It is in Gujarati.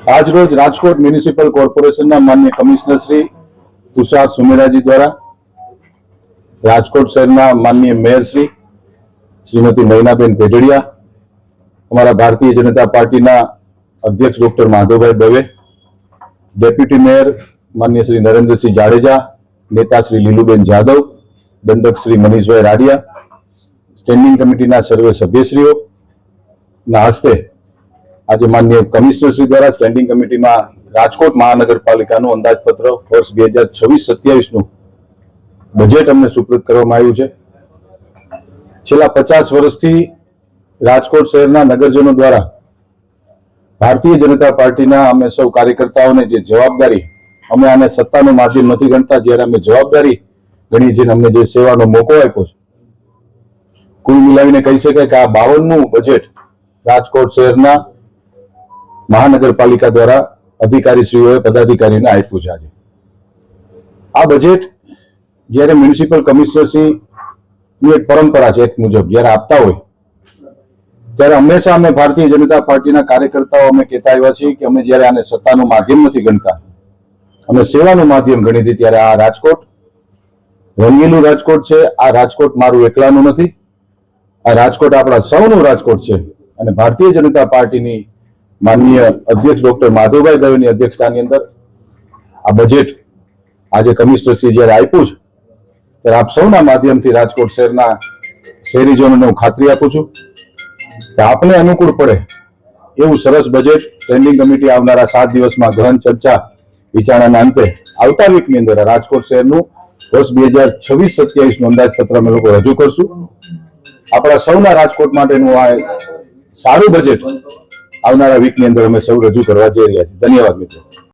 આજરોજ રાજકોટ મ્યુનિસિપલ કોર્પોરેશનના માનનીય કમિશનર શ્રી તુષાર સુમેરાજી દ્વારા રાજકોટ શહેરના માનનીય મેયર શ્રીમતી નયનાબેન પેઢડિયા, અમારા ભારતીય જનતા પાર્ટીના અધ્યક્ષ doctor Madhavbhai Dave, deputy mayor માનનીય શ્રી નરેન્દ્રસિંહ જાડેજા, નેતા શ્રી લીલુબેન જાદવ, દંડક શ્રી મનીષભાઈ રાડિયા, સ્ટેન્ડિંગ કમિટીના સર્વે સભ્યશ્રીઓના હસ્તે આજે માનનીય કમિશનર શ્રી દ્વારા સ્ટેન્ડિંગ કમિટીમાં રાજકોટ મહાનગરપાલિકાનું અંદાજપત્ર વર્ષ 2026-27નું બજેટ અમને સુપ્રત કરવામાં આવ્યું છે. છેલ્લા 50 વર્ષથી રાજકોટ શહેરના નગરજનો દ્વારા ભારતીય જનતા પાર્ટીના અમે સૌ કાર્યકર્તાઓને જે જવાબદારી, અમે આને સત્તાનું માધ્યમ નથી ગણતા, જ્યારે અમે જવાબદારી ગણી છે, અમને જે સેવાનો મોકો આપ્યો છે, કુલ મિલાવીને કહી શકાય કે આ 52મું બજેટ રાજકોટ શહેરના મહાનગરપાલિકા દ્વારા અધિકારીશ્રીઓએ પદાધિકારીને આપ્યું છે. આજે આ બજેટ જ્યારે મ્યુનિસિપલ કમિશનરશ્રીની એક પરંપરા છે, એક મુજબ જ્યારે આપતા હોય ત્યારે હંમેશા અમે ભારતીય જનતા પાર્ટીના કાર્યકર્તાઓ અમે કહેતા આવ્યા છીએ કે અમે જ્યારે આને સત્તાનું માધ્યમ નથી ગણતા, અમે સેવાનું માધ્યમ ગણી હતી. ત્યારે આ રાજકોટ રંગીલું રાજકોટ છે. આ રાજકોટ મારું એકલાનું નથી, આ રાજકોટ આપણા સૌનું રાજકોટ છે. અને ભારતીય જનતા પાર્ટીની માનનીય અધ્યક્ષ ડોક્ટર માધવભાઈ દવેની અધ્યક્ષતાની અંદર આ બજેટ આજે કમિશનરશ્રી જ્યારે આપ્યું છે, ત્યારે આપ સૌના માધ્યમથી રાજકોટ શહેરના શહેરીજનોને હું ખાતરી આપું છું કે આપને અનુકૂળ પડે એવું સરસ બજેટ સ્ટેન્ડિંગ કમિટી આવનારા 7 દિવસમાં ગહન ચર્ચા વિચારણાના અંતે આવતા વીકની અંદર રાજકોટ શહેરનું વર્ષ 2026-27નું અંદાજપત્ર અમે લોકો રજૂ કરશું. આપણા સૌના રાજકોટ માટેનું આ સારું બજેટ આવનારા વીકની અંદર અમે સૌ રજૂ કરવા જઈ રહ્યા છીએ. ધન્યવાદ મિત્રો.